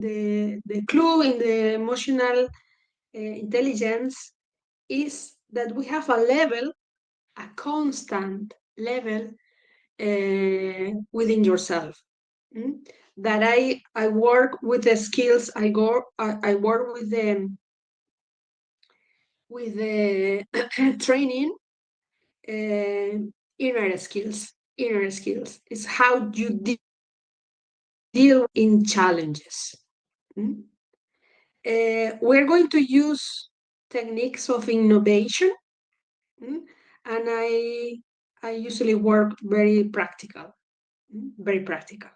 the clue in the emotional intelligence is that we have a constant level within yourself. That I work with the skills. I work with the training inner skills. Inner skills is how you deal in challenges. We're going to use techniques of innovation, and I usually work very practical, very practical.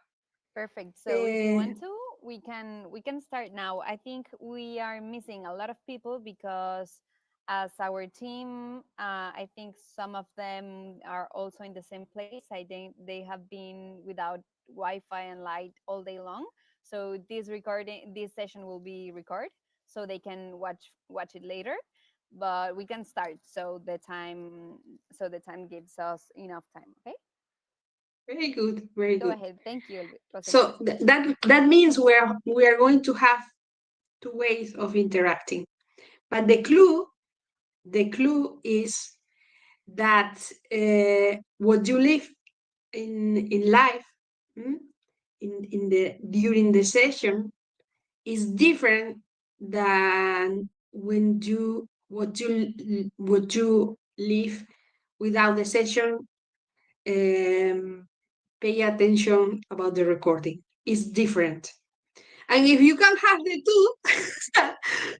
Perfect. So if you want to, we can start now. I think we are missing a lot of people because as our team, I think some of them are also in the same place. I think they have been without Wi-Fi and light all day long. So this session will be recorded, so they can watch it later. But we can start, so the time gives us enough time. Okay. Very good, very Go good. ahead. Thank you, Rosa Elvira. So that means we are going to have two ways of interacting. But the clue is that what you live in life, in the during the session, is different than when you what you live without the session. Pay attention about the recording. It's different. And if you can have the two,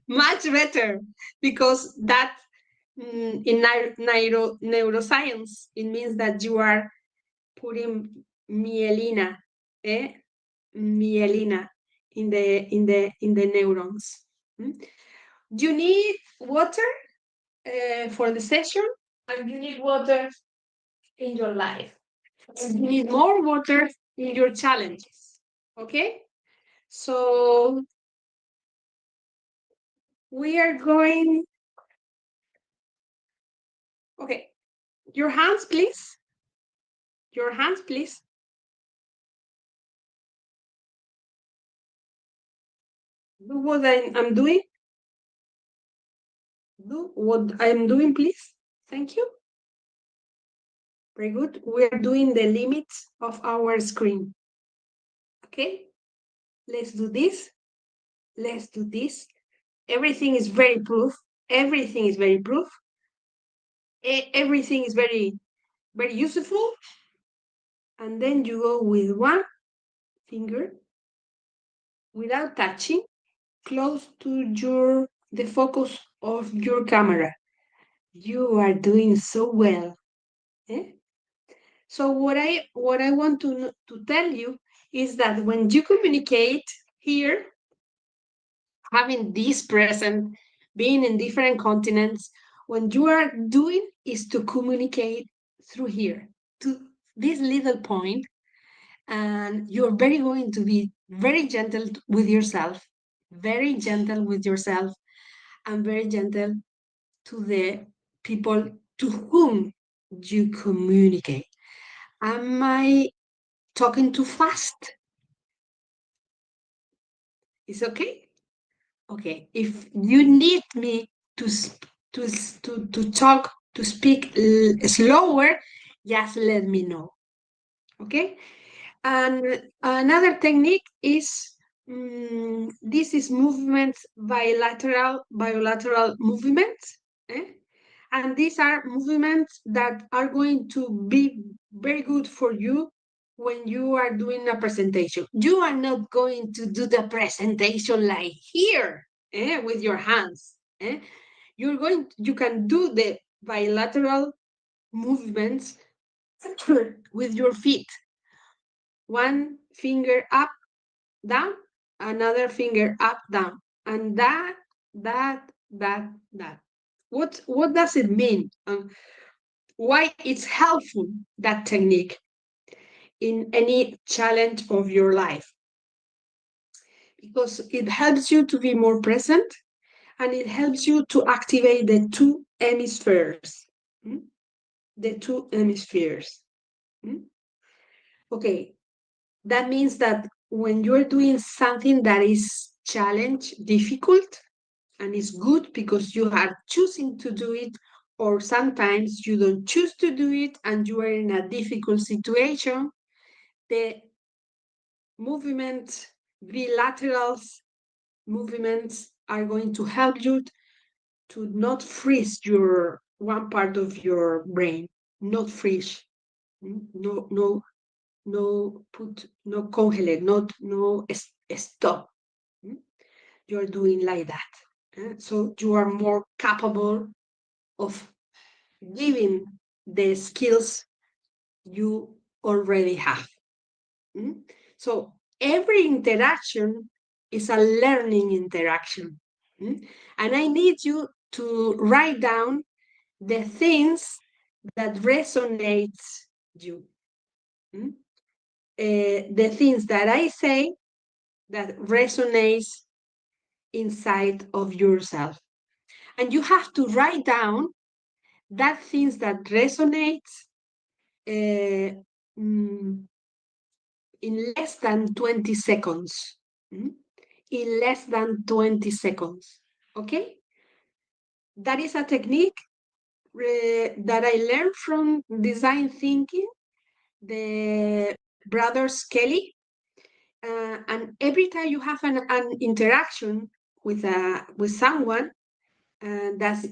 much better, because that in neuroscience, it means that you are putting myelina, eh? Myelina in the neurons. You need water for the session, and you need water in your life. And you need more water in your challenges. Okay? So we are going. Okay, your hands, please. Your hands, please. Do what I'm doing. Do what I'm doing, please. Thank you. Very good. We are doing the limits of our screen. Okay, let's do this. Let's do this. Everything is very proof. Everything is very proof. Everything is very, very useful. And then you go with one finger without touching, close to the focus of your camera. You are doing so well. Eh? So what I want to tell you is that when you communicate here, having this present, being in different continents, what you are doing is to communicate through here to this little point, and you're very going to be very gentle with yourself, very gentle with yourself, and very gentle to the people to whom you communicate. Am I talking too fast? It's okay? Okay. If you need me to to talk, to speak slower, just let me know. Okay? And another technique is this is movements, bilateral movements. Eh? And these are movements that are going to be very good for you when you are doing a presentation. You are not going to do the presentation like here, with your hands. You can do the bilateral movements with your feet. One finger up, down, another finger up, down, and that. What does it mean? Why it's helpful, that technique, in any challenge of your life? Because it helps you to be more present, and it helps you to activate the two hemispheres. The two hemispheres. Okay, that means that when you're doing something that is challenge, difficult, and it's good because you are choosing to do it, or sometimes you don't choose to do it and you are in a difficult situation, the movements, bilateral movements are going to help you to not freeze your one part of your brain, not freeze, no congelate, no stop. You're doing like that. So you are more capable of giving the skills you already have. So every interaction is a learning interaction. And I need you to write down the things that resonates you. The things that I say that resonates inside of yourself. And you have to write down that things that resonates in less than 20 seconds. In less than 20 seconds. Okay? That is a technique that I learned from design thinking, the brothers Kelly. And every time you have an interaction with someone, that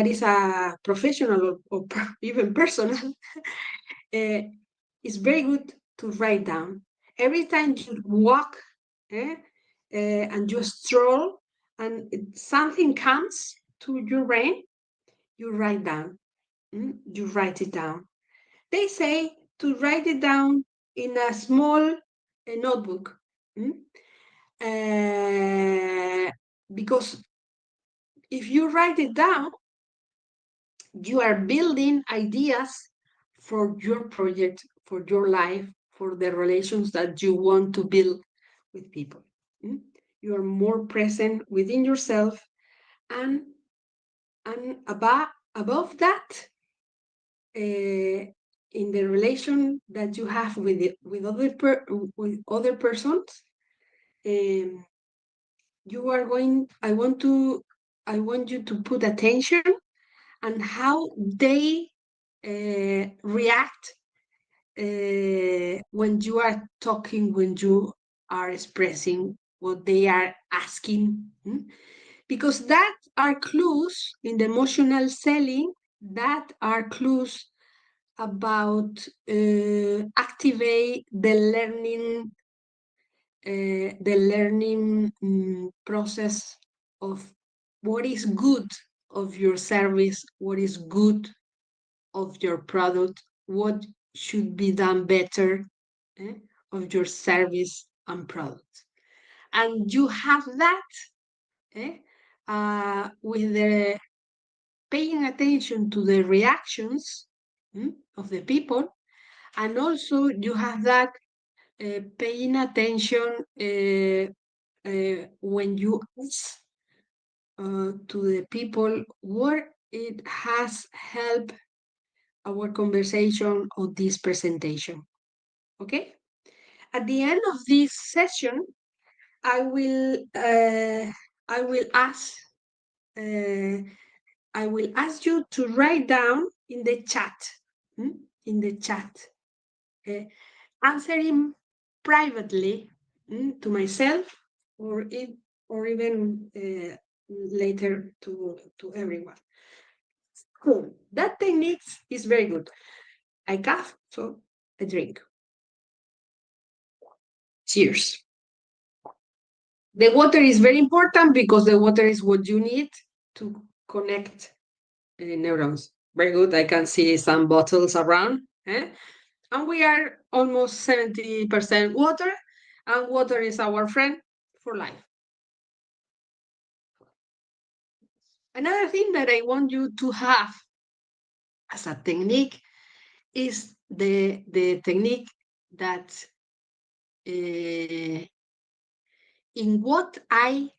is a professional or even personal, it's very good to write down. Every time you walk and you stroll and something comes to your brain, you write down. You write it down. They say to write it down in a small notebook. Because if you write it down, you are building ideas for your project, for your life, for the relations that you want to build with people. You are more present within yourself, and above that, in the relation that you have with other persons, you are going. I want you to put attention on how they react when you are talking, when you are expressing what they are asking. Because that are clues in the emotional selling, that are clues about activate the learning process of what is good of your service, what is good of your product, what should be done better of your service and product. And you have that with the paying attention to the reactions of the people, and also you have that paying attention when you ask to the people what it has helped our conversation or this presentation. Okay? At the end of this session, I will ask you to write down in the chat, answering privately to myself, or even later to everyone. Cool. That technique is very good. I cough, so I drink. Cheers. The water is very important because the water is what you need to connect neurons. Very good. I can see some bottles around. And we are almost 70% water, and water is our friend for life. Another thing that I want you to have as a technique is the technique that in what I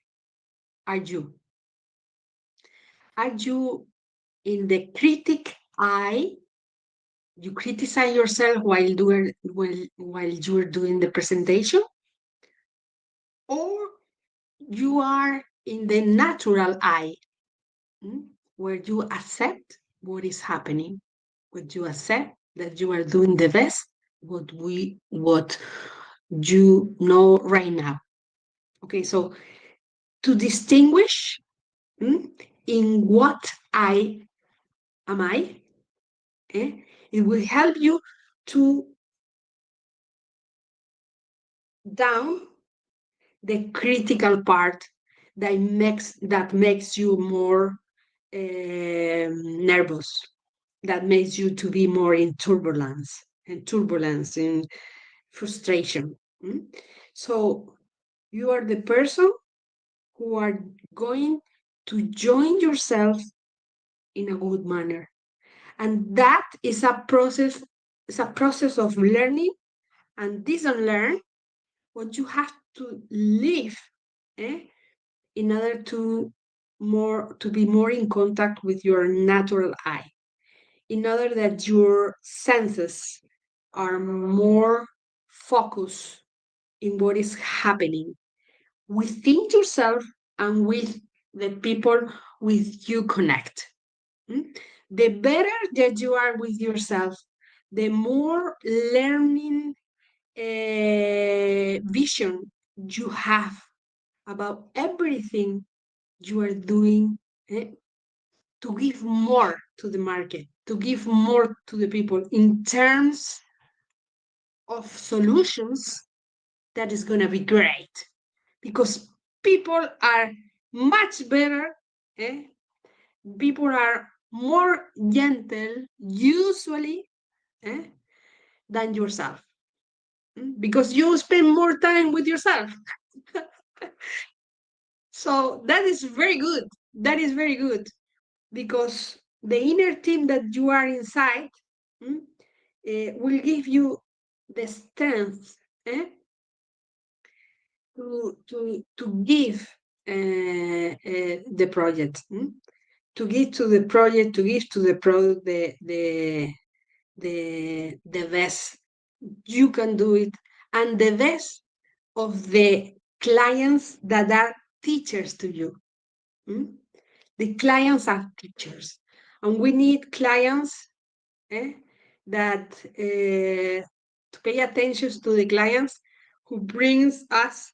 are you? Are you in the critic eye? You criticize yourself while you're doing the presentation? or you are in the natural I, where you accept what is happening, where you accept that you are doing the best what you know right now. Okay, so to distinguish in what I am I, it will help you to down the critical part that makes you more nervous, that makes you to be more in turbulence, in frustration. So you are the person who are going to join yourself in a good manner, and that is a process. It's a process of learning and disunlearn what you have to live, in order to be more in contact with your natural I, in order that your senses are more focused in what is happening within yourself and with the people with you connect. The better that you are with yourself, the more learning vision you have about everything you are doing, to give more to the market, to give more to the people in terms of solutions. That is going to be great, because people are much better, people are more gentle usually, than yourself, because you spend more time with yourself. So that is very good. That is very good, because the inner team that you are inside will give you the strength, to give the project, to give to the project, to give to the product the best you can do it, and the best of the clients that are teachers to you. The clients are teachers, and we need clients, that to pay attention to the clients who brings us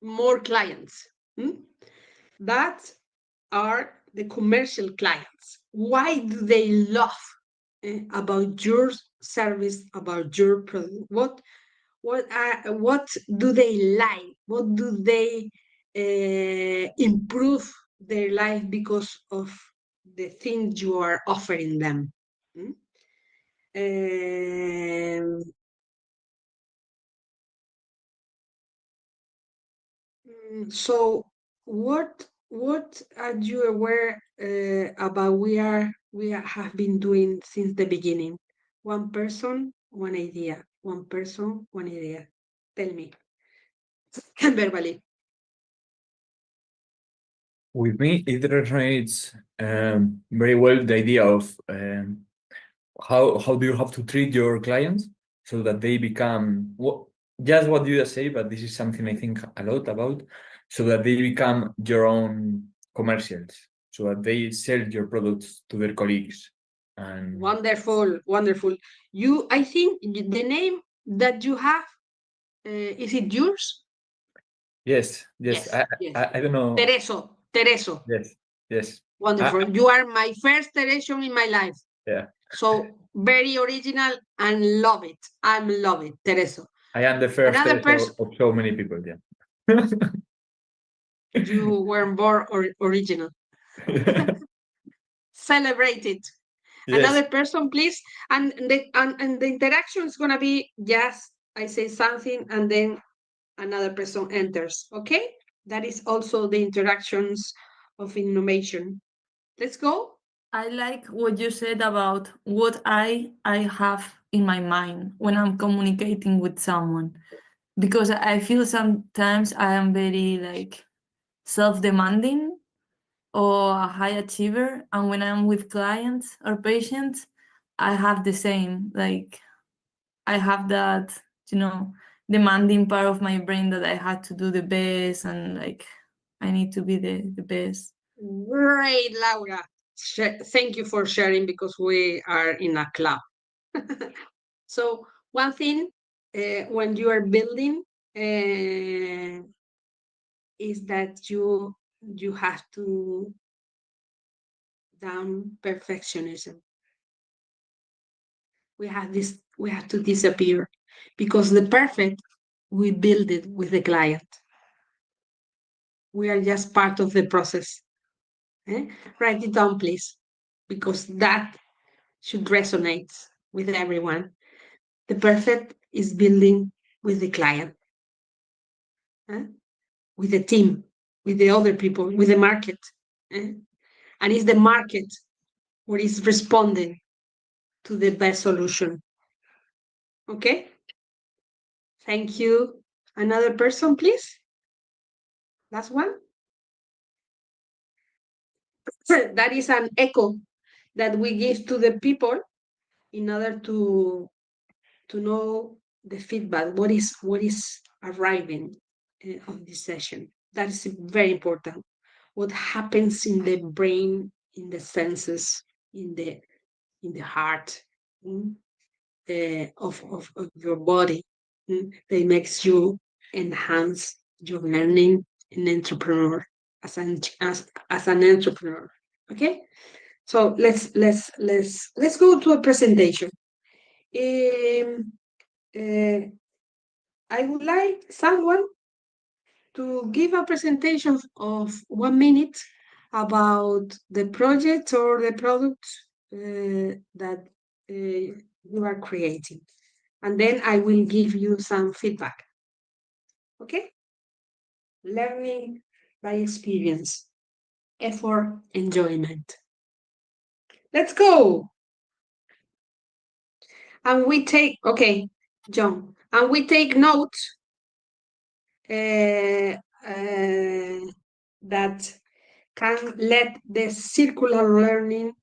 more clients. That are the commercial clients. Why do they love about your service, about your product? What do they like? What do they improve their life because of the things you are offering them? So what are you aware about we have been doing since the beginning? One person, one idea. One person, one idea. Tell me verbally. With me, it resonates very well the idea of how do you have to treat your clients so that they become just what you just say, but this is something I think a lot about, so that they become your own commercials, so that they sell your products to their colleagues. And wonderful. I think the name that you have, is it yours? yes. Yes. I don't know. Tereso. Yes. Wonderful. You are my first Tereso in my life. Yeah. So very original and love it. I love it, Tereso. I am the first of so many people. Yeah. You were more original. Celebrate it. Yes. Another person, please. And the interaction is gonna be just I say something and then another person enters. Okay, that is also the interactions of innovation. Let's go. I like what you said about what I have in my mind when I'm communicating with someone, because I feel sometimes I am very like self-demanding or a high achiever, and when I'm with clients or patients, I have the same, like I have that, demanding part of my brain that I had to do the best and like I need to be the best. Great, Laura. Thank you for sharing because we are in a club. So one thing when you are building is that you have to down perfectionism. We have to disappear because the perfect we build it with the client. We are just part of the process. Write it down, please, because that should resonate with everyone. The perfect is building with the client, with the team, with the other people, with the market. And it's the market what is responding to the best solution. Okay? Thank you. Another person, please. Last one. That is an echo that we give to the people in order to know the feedback, what is arriving on this session. That is very important. What happens in the brain, in the senses, in the heart of your body that makes you enhance your learning in entrepreneur as an entrepreneur. Okay, so let's go to a presentation. I would like someone to give a presentation of 1 minute about the project or the product that you are creating. And then I will give you some feedback. Okay? Learning by experience, effort, enjoyment. Let's go. And we take, okay, John, and we take notes that can let the circular learning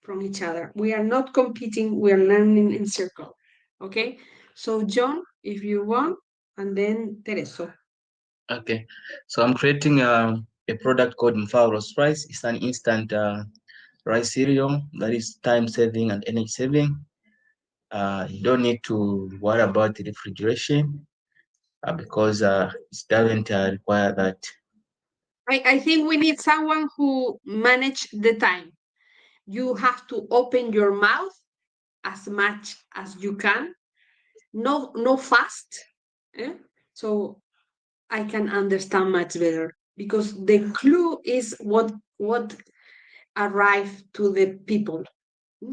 from each other. We are not competing, we are learning in circle. Okay? So John, if you want, and then Tereso. Okay, so I'm creating a product called Mfaros Rice. It's an instant rice cereal that is time saving and energy saving. You don't need to worry about the refrigeration because it doesn't require that. I think we need someone who manage the time. You have to open your mouth as much as you can. No fast. So I can understand much better because the clue is what arrive to the people.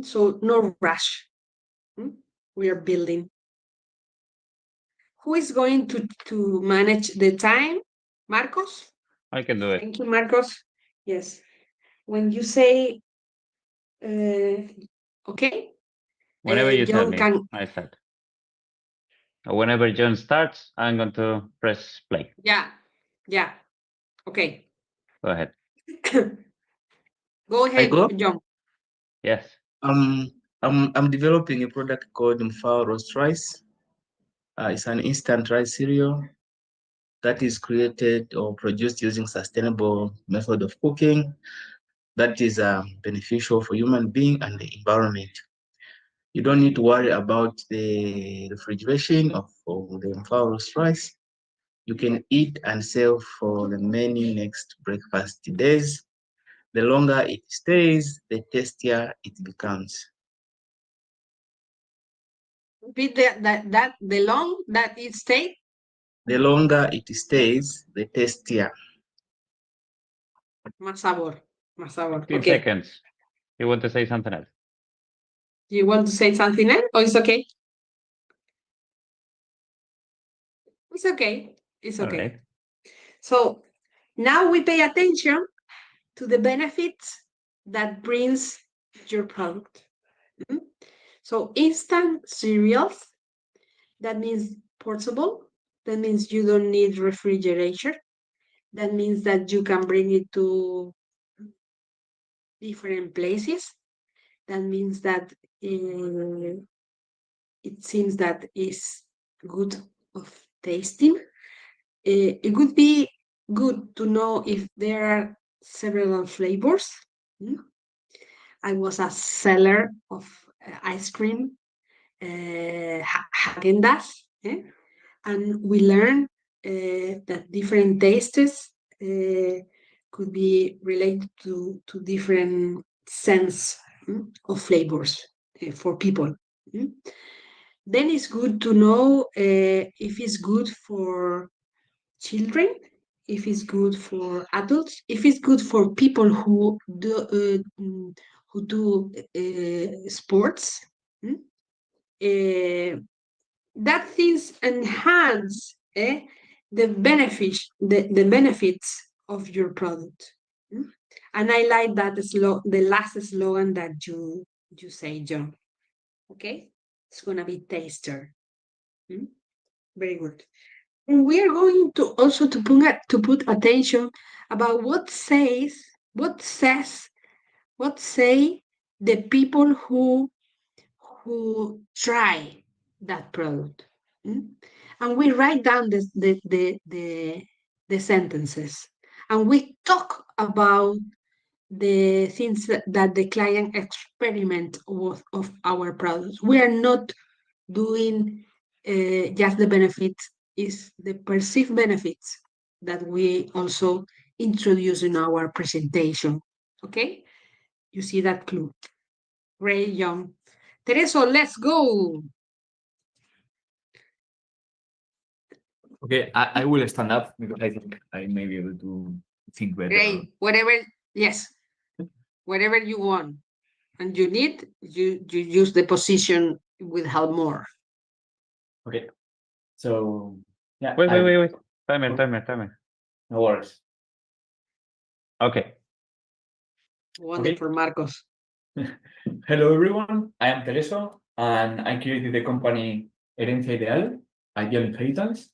So no rush. We are building. Who is going to manage the time? Marcos? I can do it. Thank you, Marcos. Yes. When you say, okay. Whenever you tell John me, I start. Whenever John starts, I'm going to press play. Yeah. Okay. Go ahead. Go ahead, John. Yes. I'm developing a product called Mfaros Rice. It's an instant rice cereal that is created or produced using sustainable method of cooking that is beneficial for human being and the environment. You don't need to worry about the refrigeration of the Mfaros rice. You can eat and save for the many next breakfast days. The longer it stays, the tastier it becomes. Repeat that the long that it stays. The longer it stays, the tastier. Más sabor. 15 seconds. You want to say something else? Do you want to say something else? Or it's okay? It's okay. It's okay. Right. So now we pay attention to the benefits that brings your product. So instant cereals, that means portable. That means you don't need refrigeration. That means that you can bring it to different places. That means that it seems that is good of tasting. It would be good to know if there are several flavors. I was a seller of ice cream, Häagen-Dazs, and we learned that different tastes could be related to different sense of flavors for people. Then it's good to know if it's good for children, if it's good for adults, if it's good for people who do sports. That things enhance the benefits of your product. And I like that the last slogan that you say, John. Okay, it's gonna be taster. Very good. And we are going to also to put attention about what say the people who try that product. And we write down the sentences, and we talk about the things that the client experiment of our products. We are not doing just the benefits, is the perceived benefits that we also introduce in our presentation. Okay, you see that clue. Great, John. Tereso, let's go. Okay, I will stand up because I think I may be able to think better. Great. Whatever you want and you need, you use the position will help more. Okay, so yeah. Wait. Timer. No worries. Okay. Wonderful, okay. Marcos. Hello, everyone. I am Tereso, and I created the company Herencia Ideal, Ideal Inheritance.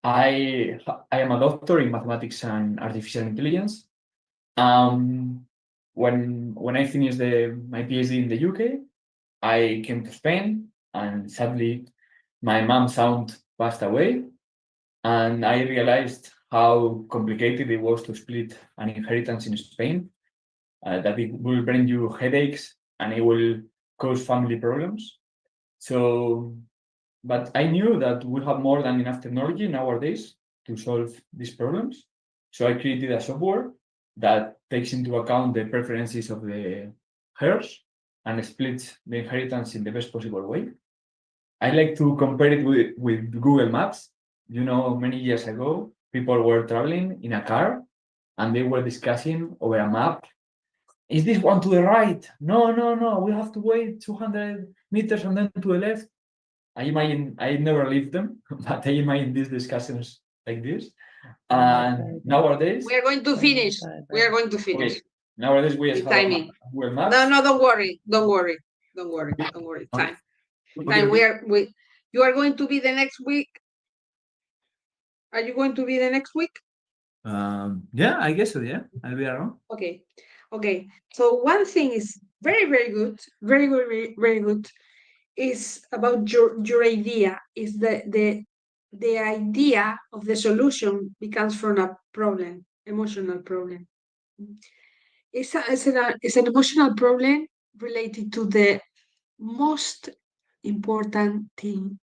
I am a doctor in mathematics and artificial intelligence. When I finished my PhD in the UK, I came to Spain, and sadly, my mom's aunt passed away, and I realized how complicated it was to split an inheritance in Spain. That it will bring you headaches and it will cause family problems. So, but I knew that we have more than enough technology nowadays to solve these problems. So I created a software that takes into account the preferences of the heirs and splits the inheritance in the best possible way. I like to compare it with Google Maps. You know, many years ago, people were traveling in a car and they were discussing over a map. Is this one to the right? No, we have to wait 200 meters and then to the left. I imagine, I never lived them, but I imagine these discussions like this. And nowadays... We are going to finish. Okay. Nowadays we have timing. Google Maps. No, don't worry. Time. Okay. You are going to be the next week. Are you going to be the next week? Yeah, I guess so, yeah. I'll be around. Okay. So one thing is very good, very good, is about your idea. Is the idea of the solution becomes from a problem, emotional problem. It's an emotional problem related to the most important thing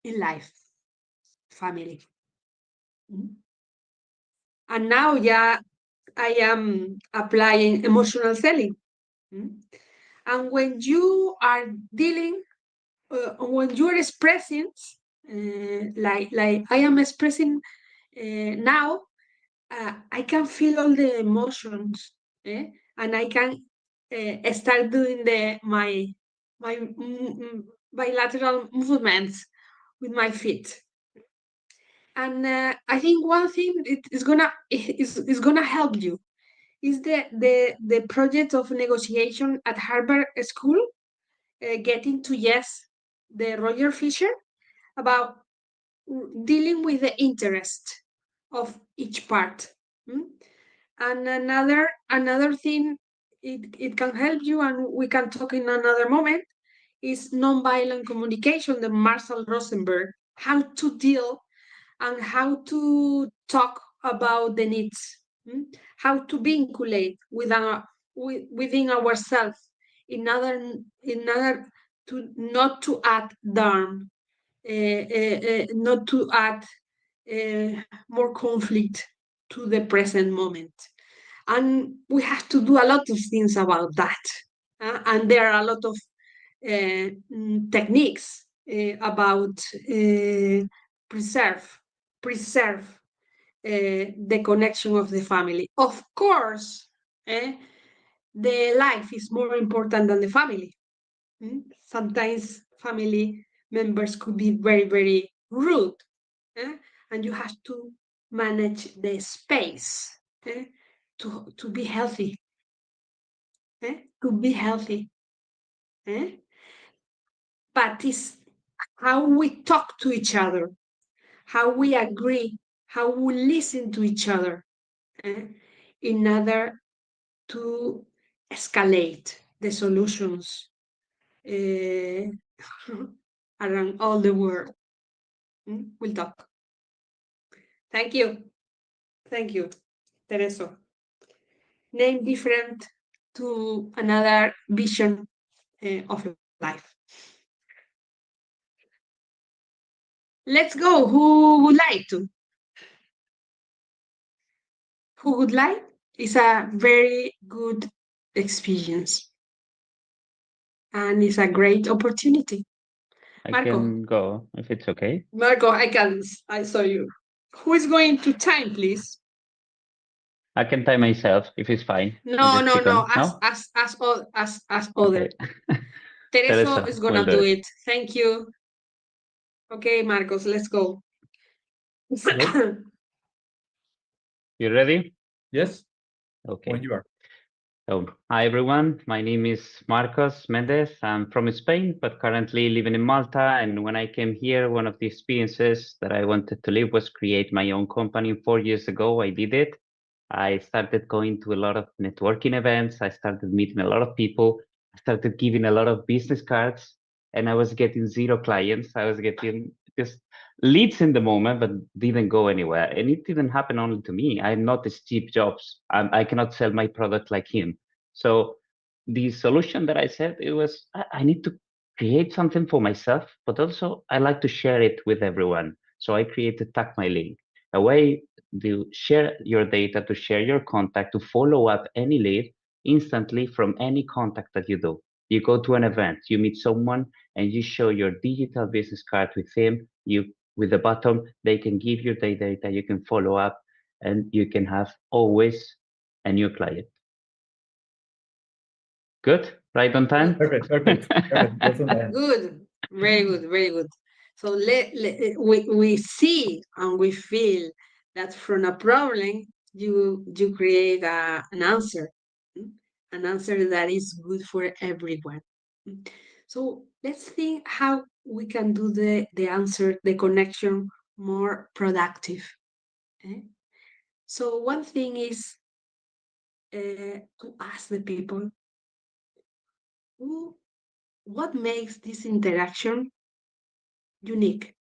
in life, family. And now, I am applying emotional selling. And when you are dealing, when you are expressing, like I am expressing now, I can feel all the emotions, and I can start doing my bilateral movements with my feet. And I think one thing is gonna help you is the project of negotiation at Harvard School, getting to yes, the Roger Fisher, about dealing with the interest of each part. And another thing it can help you, and we can talk in another moment, is nonviolent communication, the Marshall Rosenberg how to deal and how to talk about the needs, how to vinculate within ourselves in order to not to add harm, not to add more conflict to the present moment. And we have to do a lot of things about that. And there are a lot of techniques about preserve the connection of the family. Of course, the life is more important than the family. Sometimes family members could be very, very rude, and you have to manage the space to be healthy. To be healthy. But it's how we talk to each other, how we agree, how we listen to each other in order to escalate the solutions around all the world. We'll talk. Thank you. Thank you, Tereso. Name different to another vision of life. Let's go. Who would like to? Who would like? It's a very good experience. And it's a great opportunity. I can go if it's okay. Marco, I saw you. Who is going to time, please? I can time myself if it's fine. No. As other. Okay. Tereso is gonna do it. it. Thank you. Okay, Marcos, let's go. You ready? Yes. Okay. When you are. So, hi everyone. My name is Marcos Mendez. I'm from Spain, but currently living in Malta. And when I came here, one of the experiences that I wanted to live was create my own company. 4 years ago, I did it. I started going to a lot of networking events. I started meeting a lot of people. I started giving a lot of business cards, and I was getting 0 clients. I was getting just leads in the moment, but didn't go anywhere. And it didn't happen only to me. I'm not Steve Jobs. I cannot sell my product like him. So the solution that I said, it was, I need to create something for myself, but also I like to share it with everyone. So I created Tag My Link, a way to share your data, to share your contact, to follow up any lead instantly from any contact that you do. You go to an event, you meet someone, and you show your digital business card with him. With the button, they can give you their data, you can follow up, and you can have always a new client. Good? Right on time? Perfect. Yes, on time. Good. Very good. Very good. So we see and we feel that from a problem you create an answer that is good for everyone. So let's think how we can do the answer, the connection more productive. So one thing is to ask the people what makes this interaction unique.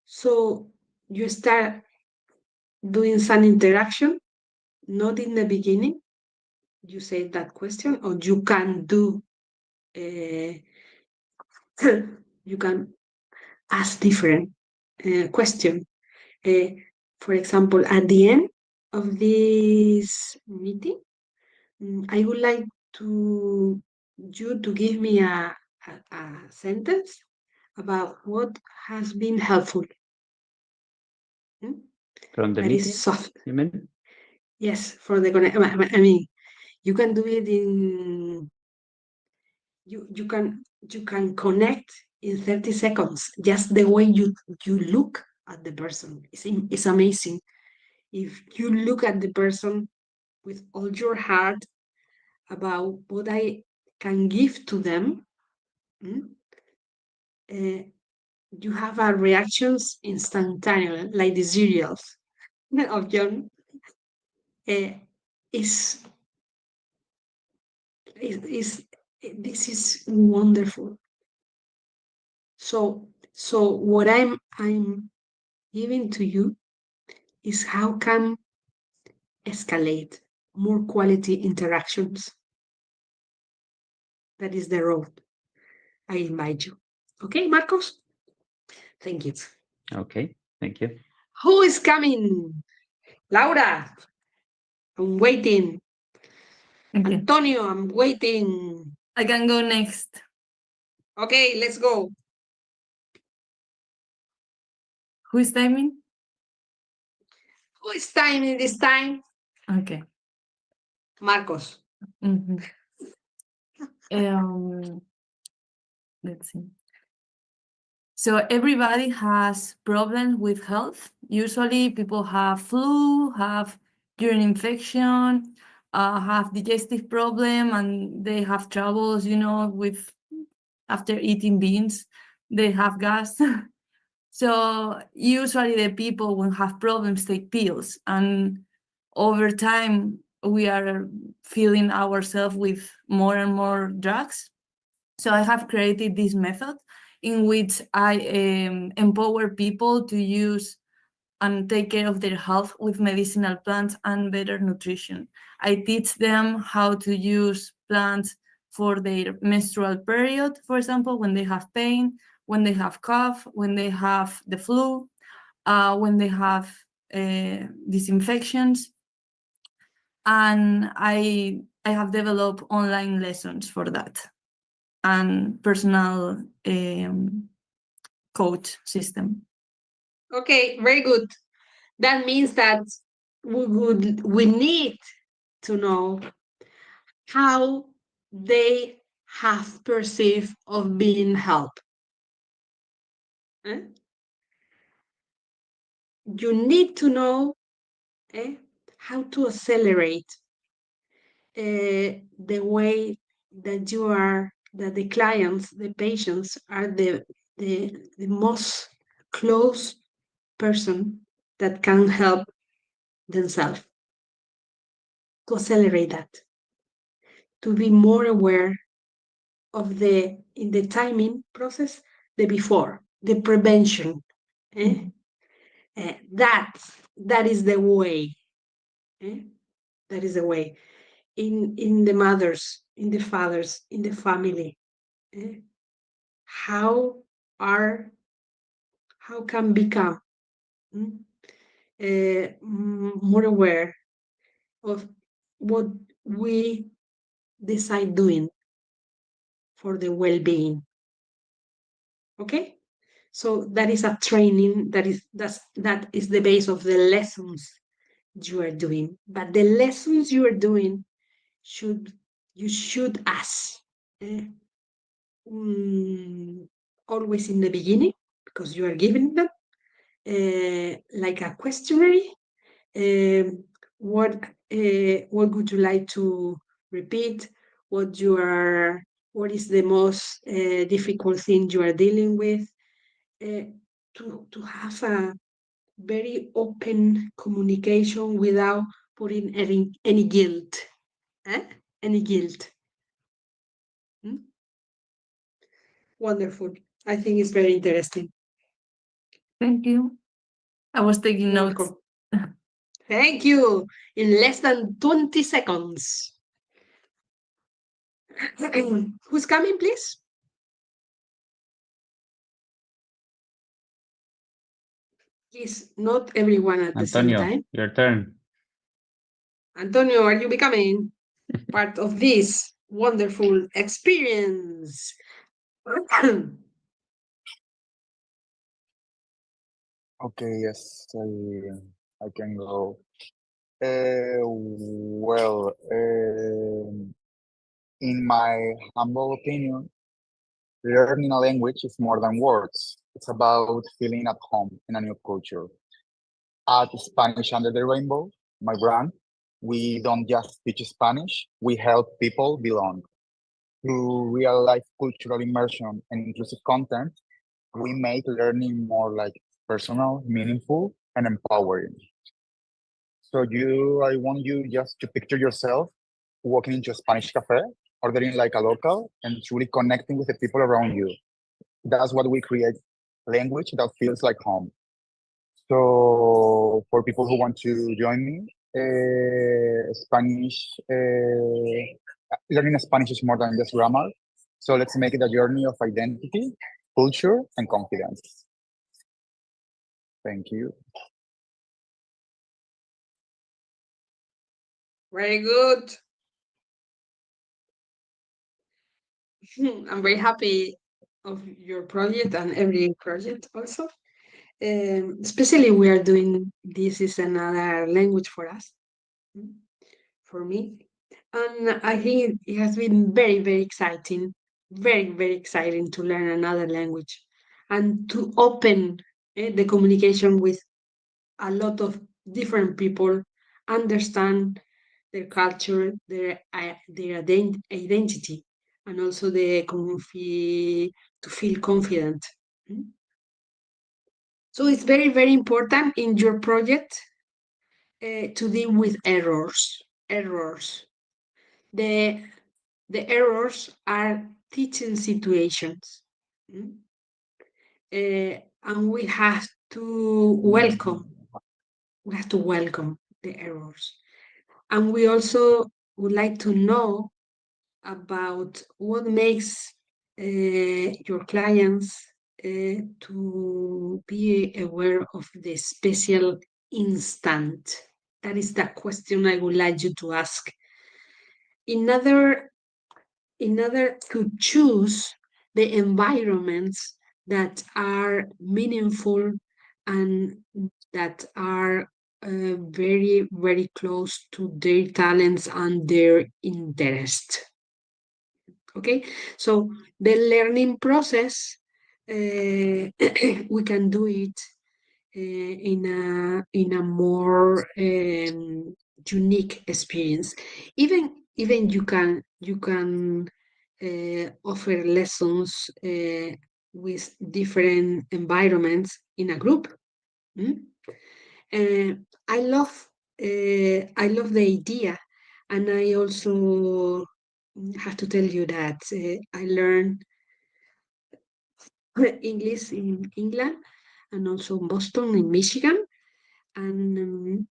So you start doing some interaction, not in the beginning. You say that question, or you can do. You can ask different question. For example, at the end of this meeting, I would like you to give me a sentence about what has been helpful. From the that meeting, is soft. you mean? Yes, for the connect. I mean, you can do it in. You can connect in 30 seconds. Just the way you look at the person is amazing. If you look at the person with all your heart about what I can give to them, you have a reactions instantaneous, like the cereals of John. This is wonderful. So what I'm giving to you is how can escalate more quality interactions. That is the road I invite you. Okay, Marcos? Thank you. Okay, thank you. Who is coming? Laura, I'm waiting. Okay. Antonio, I'm waiting. I can go next. Okay, let's go. Who is timing? Who is timing this time? Okay. Marcos. Mhm. Let's see. So everybody has problems with health. Usually people have flu, have urine infection, have digestive problem, and they have troubles, with after eating beans, they have gas. So usually the people when have problems take pills, and over time we are filling ourselves with more and more drugs. So I have created this method in which I empower people to use and take care of their health with medicinal plants and better nutrition. I teach them how to use plants for their menstrual period, for example, when they have pain, when they have cough, when they have the flu, when they have these infections. And I have developed online lessons for that and personal coach system. Okay, very good. That means that we need to know how they have perceived of being helped. You need to know how to accelerate the way that that the clients, the patients are the most close person that can help themselves. To accelerate that, to be more aware of in the timing process, the before, the prevention. That is the way. That is the way. In the mothers, in the fathers, in the family. How can become more aware of what we decide doing for the well-being. Okay, so that is a training that is the base of the lessons you are doing. But the lessons you are doing you should ask always in the beginning, because you are giving them like a questionnaire. What would you like to repeat? What is the most difficult thing you are dealing with? To have a very open communication without putting any guilt. Any guilt. Wonderful. I think it's very interesting. Thank you. I was taking notes. Thank you. In less than 20 seconds. Who's coming, please? Please, not everyone at the same Antonio, time. your turn. Antonio, are you becoming part of this wonderful experience? Okay, yes, I can go. Well, in my humble opinion, learning a language is more than words. It's about feeling at home in a new culture. At Spanish Under the Rainbow, my brand, we don't just teach Spanish, we help people belong. Through real life cultural immersion and inclusive content, we make learning more like personal, meaningful, and empowering. So I want you just to picture yourself walking into a Spanish cafe, ordering like a local, and truly connecting with the people around you. that's what we create, language that feels like home. So for people who want to join me, learning Spanish is more than just grammar. So let's make it a journey of identity, culture, and confidence. Thank you. Very good. I'm very happy of your project and every project also. Especially we are doing this is another language for us, for me. And I think it has been very, very exciting, very, very exciting to learn another language and to open the communication with a lot of different people, understand their culture, their identity, and also to feel confident. So it's very, very important in your project to deal with errors. The errors are teaching situations. And we have to welcome the errors. And we also would like to know about what makes your clients to be aware of the special instant. That is the question I would like you to ask. In order to choose the environments that are meaningful and that are very, very close to their talents and their interest. Okay, so the learning process, we can do it in a more unique experience. Even you can offer lessons with different environments in a group. I love the idea, and I also have to tell you that I learned English in England and also in Boston, in Michigan, and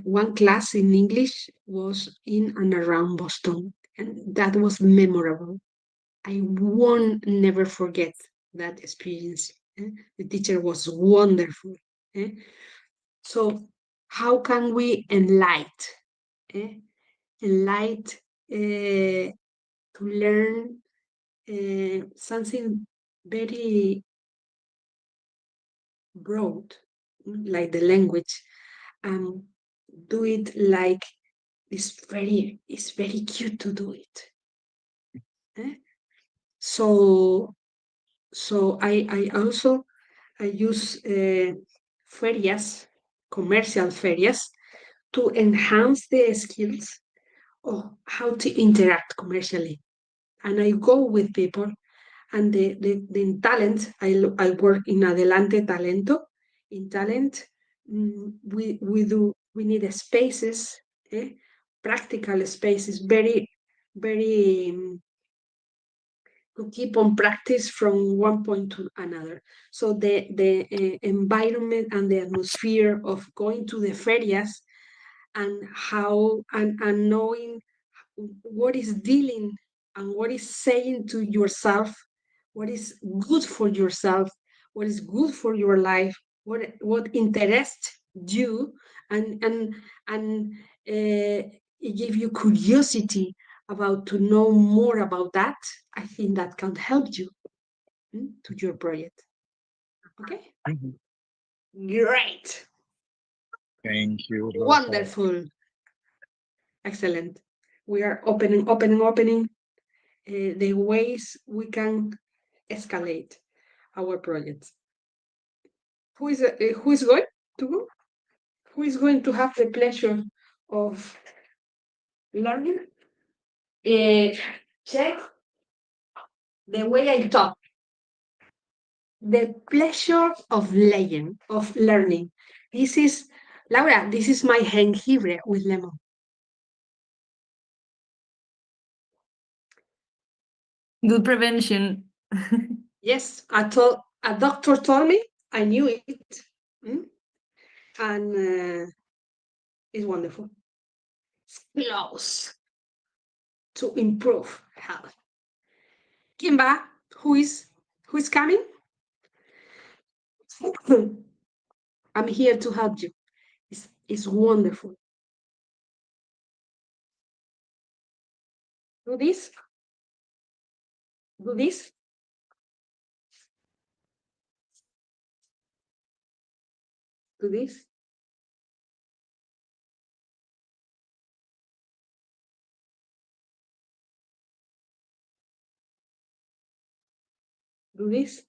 one class in English was in and around Boston, and that was memorable. I won't never forget that experience. The teacher was wonderful. So how can we enlighten to learn something very broad, like the language, and do it like it's very cute to do it. So I also use ferias, commercial ferias, to enhance the skills of how to interact commercially. And I go with people, and the talent, I work in Adelante Talento. In talent, we need spaces, practical spaces, very, very to keep on practice from one point to another. So the environment and the atmosphere of going to the ferias and how and knowing what is dealing and what is saying to yourself, what is good for yourself, what is good for your life, what interests you, and it give you curiosity about to know more about that. I think that can help you to your project. Okay. Great. Thank you. Rosa. Wonderful. Excellent. We are opening the ways we can escalate our projects. Who is going to go? Who is going to have the pleasure of learning? Check the way I talk. The pleasure of learning. This is Laura. This is my jengibre with lemon. Good prevention. Yes, a doctor told me. I knew it. And it's wonderful. It's close to improve health. Kimba, who is coming? I'm here to help you. It's wonderful. Do this. Do this. Do this. Do this.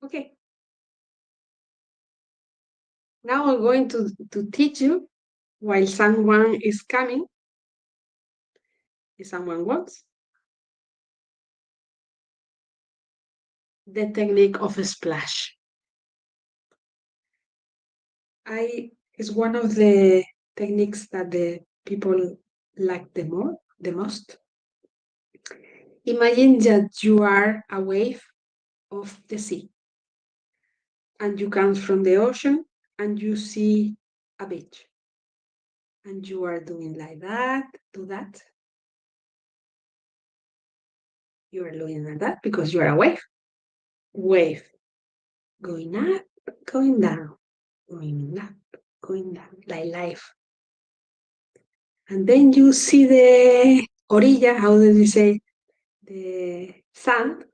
Okay. Now I'm going to teach you while someone is coming. If someone wants. The technique of a splash. It's one of the techniques that the people like the most. Imagine that you are a wave of the sea, and you come from the ocean and you see a beach, and you are doing like that. Do that. You are doing like that because you are a wave. Wave going up, going down, going up, going down, like life. And then you see the orilla, how do you say, the sand,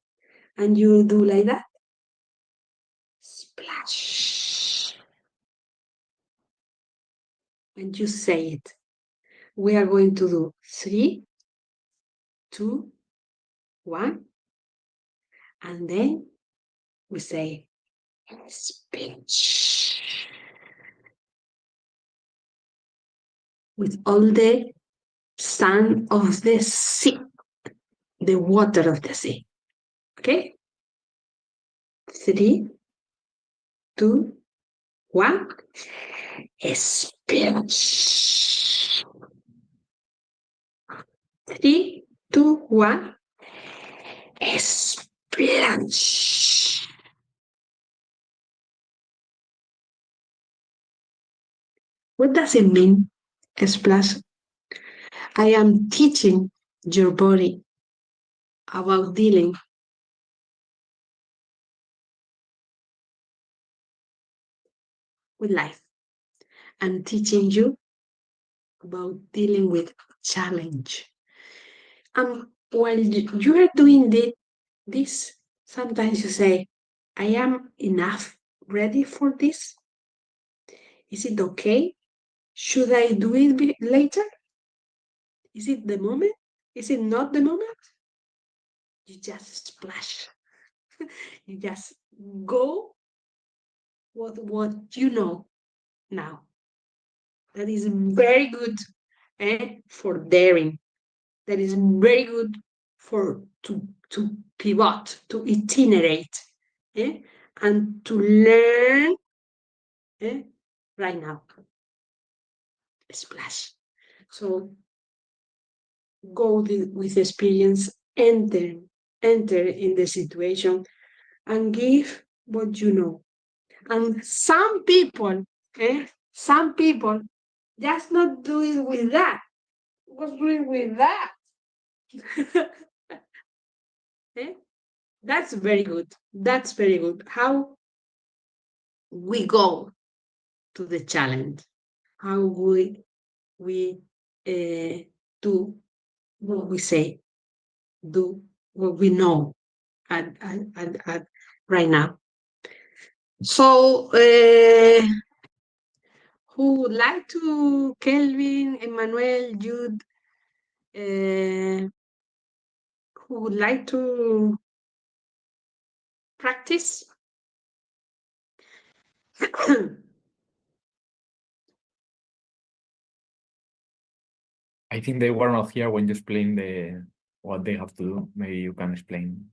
and you do like that. Splash. And you say it. We are going to do 3, 2, 1. And then we say splash. With all the sand of the sea, the water of the sea. Okay? 3, 2, 1. Splash. 3, 2, 1. Splash. What does it mean, splash? I am teaching your body about dealing with life. I'm teaching you about dealing with challenge. While you are doing this, sometimes you say, I am enough ready for this? Is it okay? Should I do it later? Is it the moment? Is it not the moment? You just splash. You just go with what you know now. That is very good for daring. That is very good to pivot, to itinerate, and to learn right now. Splash. So go with experience, enter in the situation, and give what you know. And some people just not do it with that. What's doing with that? That's very good. That's very good. How we go to the challenge, how we do what we say, do what we know at right now. So who would like to? Kelvin, Emmanuel, Jude, who would like to practice? I think they were not here when you explain what they have to do. Maybe you can explain.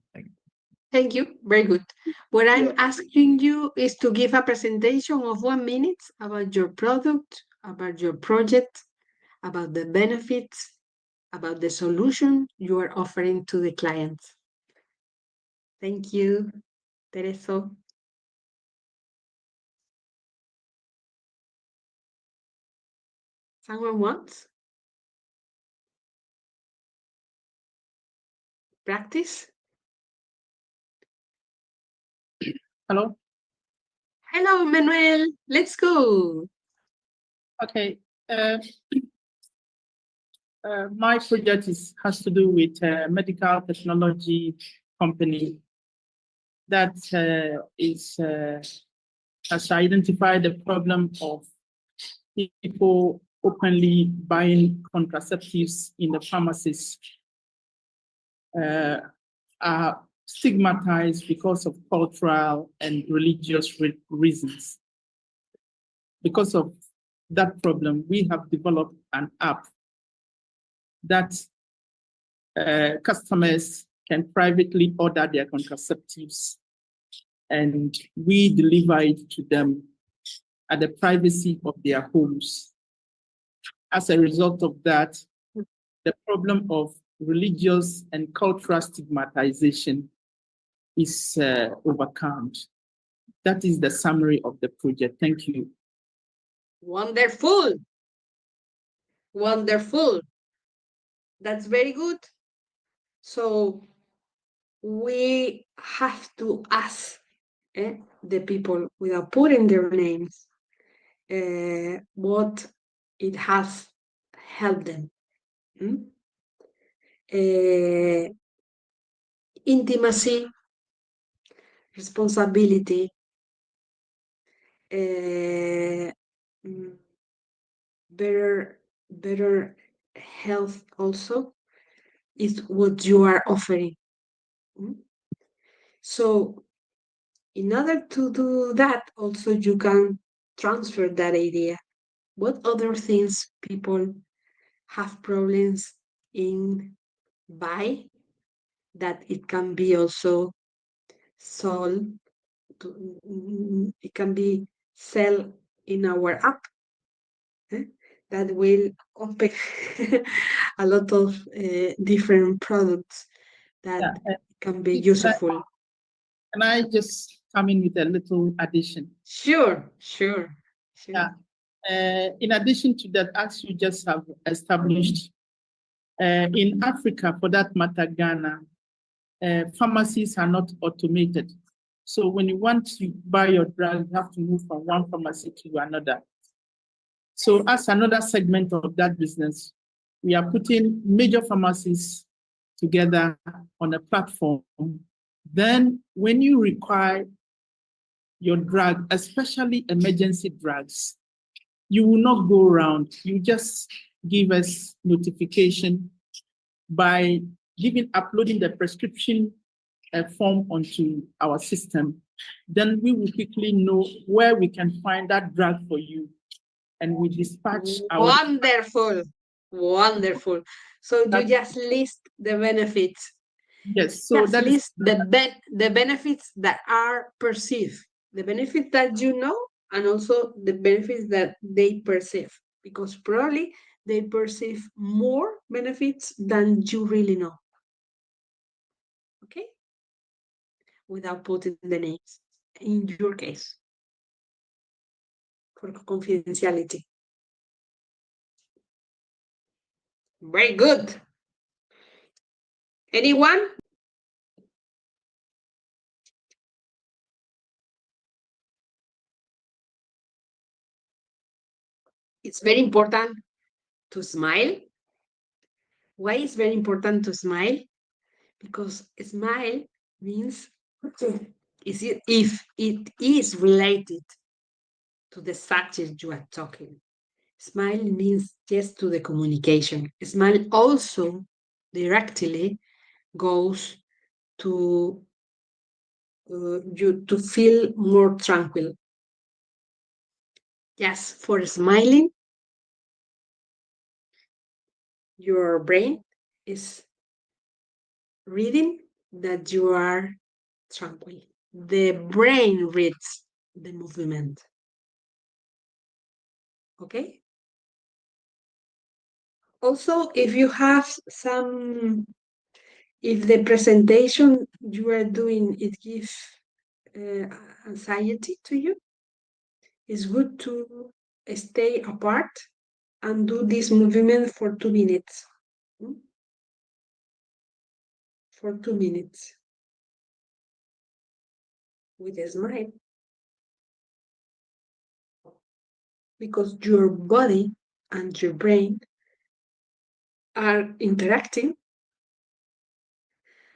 Thank you. Very good. What I'm asking you is to give a presentation of 1 minute about your product, about your project, about the benefits, about the solution you are offering to the clients. Thank you, Tereso. Someone wants? Practice? Hello. Hello, Manuel. Let's go. Okay. My project has to do with a medical technology company that has identified the problem of people openly buying contraceptives in the pharmacies. Are stigmatized because of cultural and religious reasons. Because of that problem, we have developed an app that customers can privately order their contraceptives, and we deliver it to them at the privacy of their homes. As a result of that, the problem of religious and cultural stigmatization is overcome. That is the summary of the project. Thank you. Wonderful. Wonderful. That's very good. So we have to ask the people, without putting their names, what it has helped them. Intimacy, responsibility, better health also is what you are offering. So in order to do that, also you can transfer that idea. What other things people have problems in buy that it can be also sold, it can be sell in our app, that will open a lot of different products that can be useful. Can I just come in with a little addition? Sure. Yeah. In addition to that, as you just have established, in Africa, for that matter, Ghana, pharmacies are not automated. So when you want to buy your drug, you have to move from one pharmacy to another. So as another segment of that business, we are putting major pharmacies together on a platform. Then when you require your drug, especially emergency drugs, you will not go around. You just give us notification by uploading the prescription form onto our system. Then we will quickly know where we can find that drug for you, and we dispatch our... Wonderful. So you just list the benefits. Yes, so just list the benefits that are perceived, the benefits that you know, and also the benefits that they perceive, because probably they perceive more benefits than you really know. Okay? Without putting the names, in your case, for confidentiality. Very good. Anyone? It's very important to smile. Why is very important to smile? Because smile means if it is related to the subject you are talking. Smile means yes to the communication. Smile also directly goes to you to feel more tranquil. Yes, for smiling, your brain is reading that you are tranquil. The brain reads the movement. Okay? Also, if you have some, if the presentation you are doing, it gives anxiety to you, it's good to stay apart and do this movement for 2 minutes. For 2 minutes. With a smile. Because your body and your brain are interacting.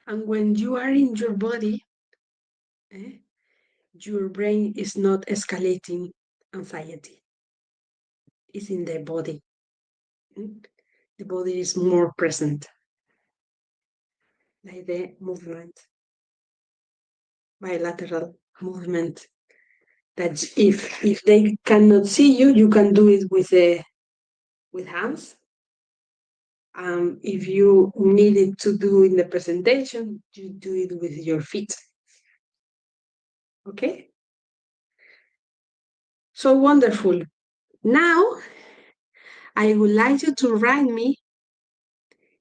And when you are in your body, your brain is not escalating anxiety. It's in the body. The body is more present. Like the movement, bilateral movement. That if they cannot see you, you can do it with hands. If you need it to do in the presentation, you do it with your feet. Okay? So wonderful. Now, I would like you to write me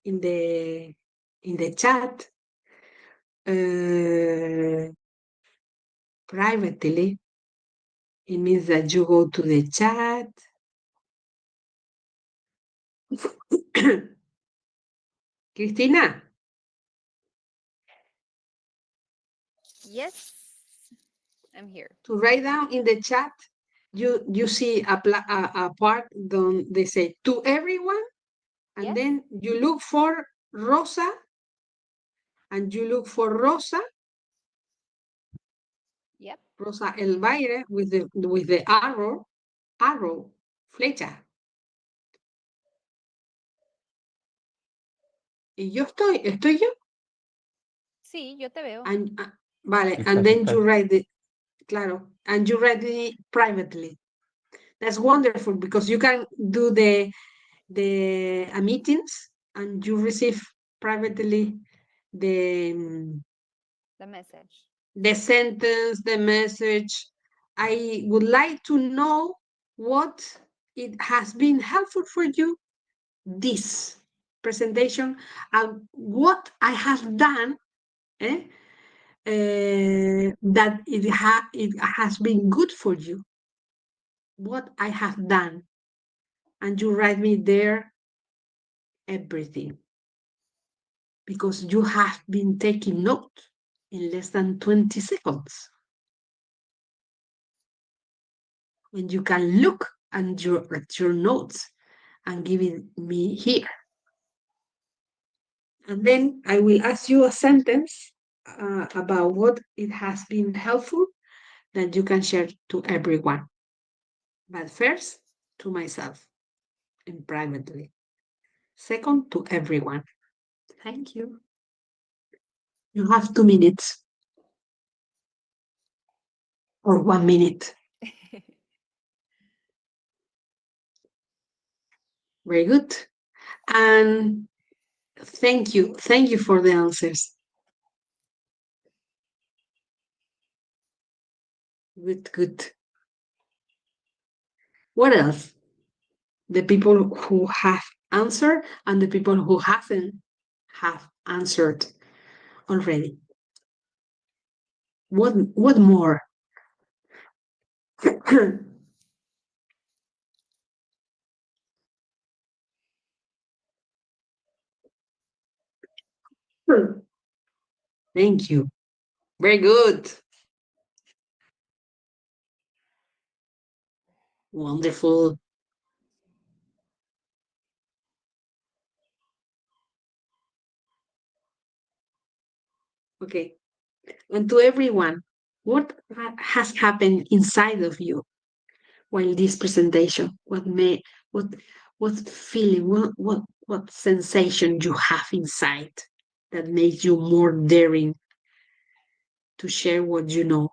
in the chat privately. It means that you go to the chat. Cristina? Yes, I'm here. To write down in the chat, you see a part donde they say to everyone, and Yes. then you look for Rosa, and you look for Rosa. Yep. Rosa Elvira with the arrow, flecha. Y yo ¿estoy yo? Sí, yo te veo. Vale, and then you write it, claro, and you write it privately. That's wonderful because you can do the meetings and you receive privately the message, the sentence, the message. I would like to know what it has been helpful for you, this presentation, and what I have done that it has been good for you. What I have done. And you write me there everything. Because you have been taking note in less than 20 seconds. When you can look at your notes and give it me here. And then I will ask you a sentence about what it has been helpful that you can share to everyone. But first, to myself and privately. Second, to everyone. Thank you. You have 2 minutes. Or 1 minute. Very good. And thank you for the answers. Good. What else? The people who have answered and the people who haven't have answered already. What more? Thank you. Very good. Wonderful. Okay. And to everyone, what has happened inside of you while this presentation? What feeling, what sensation you have inside that makes you more daring to share what you know?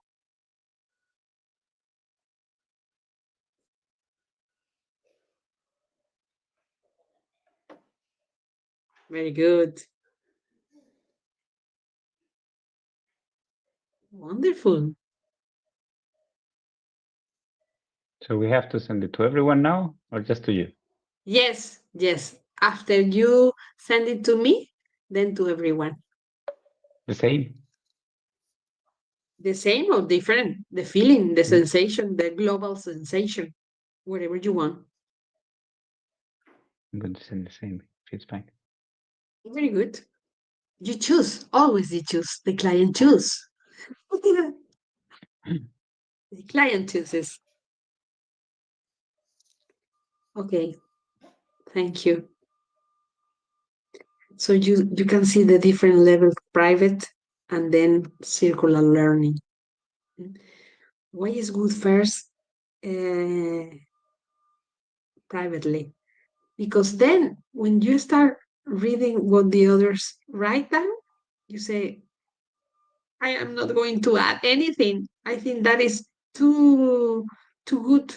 Very good. Wonderful. So we have to send it to everyone now or just to you? Yes. after you send it to me, then to everyone? The same. The same or different? The feeling, the sensation, the global sensation, whatever you want. I'm going to send the same. It's fine. Very good. You choose. Always you choose. The client choose. The client chooses. Okay. Thank you. So you can see the different levels, private and then circular learning. Why is good first privately? Because then when you start reading what the others write down, you say, I am not going to add anything. I think that is too good.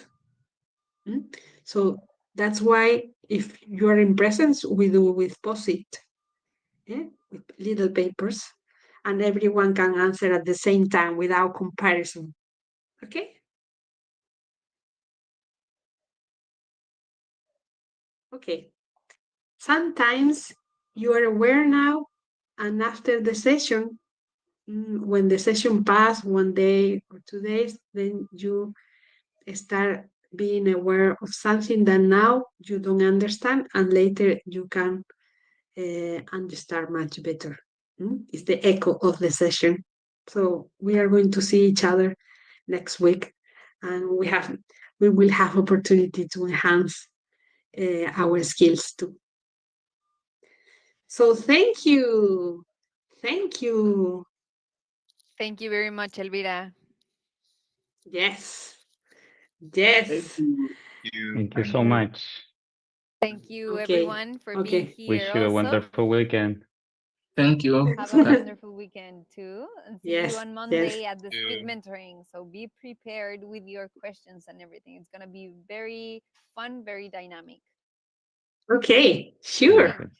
So that's why if you are in presence, we do with post-it, with little papers, and everyone can answer at the same time without comparison. Okay? Okay. Sometimes you are aware now, and after the session, when the session passed 1 day or 2 days, then you start being aware of something that now you don't understand, and later you can understand much better. It's the echo of the session. So we are going to see each other next week, and we will have opportunity to enhance our skills too. So thank you. Thank you. Thank you very much, Elvira. Yes. Yes. Thank you so much. Thank you, Okay, everyone, for okay. being here. Wish you a also. wonderful weekend. Thank you. Have a wonderful weekend too, and see Yes, you on yes. Monday at the speed mentoring. So be prepared with your questions and everything. It's gonna be very fun, very dynamic. Okay, sure. Very good.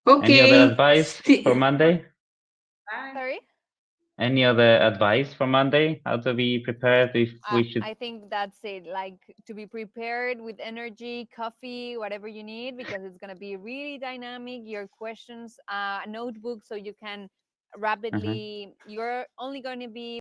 Okay. Any other advice for Monday? Sorry? Any other advice for Monday? How to be prepared if we should? I think that's it. Like, to be prepared with energy, coffee, whatever you need, because it's gonna be really dynamic. Your questions, a notebook, so you can rapidly. You're only going to be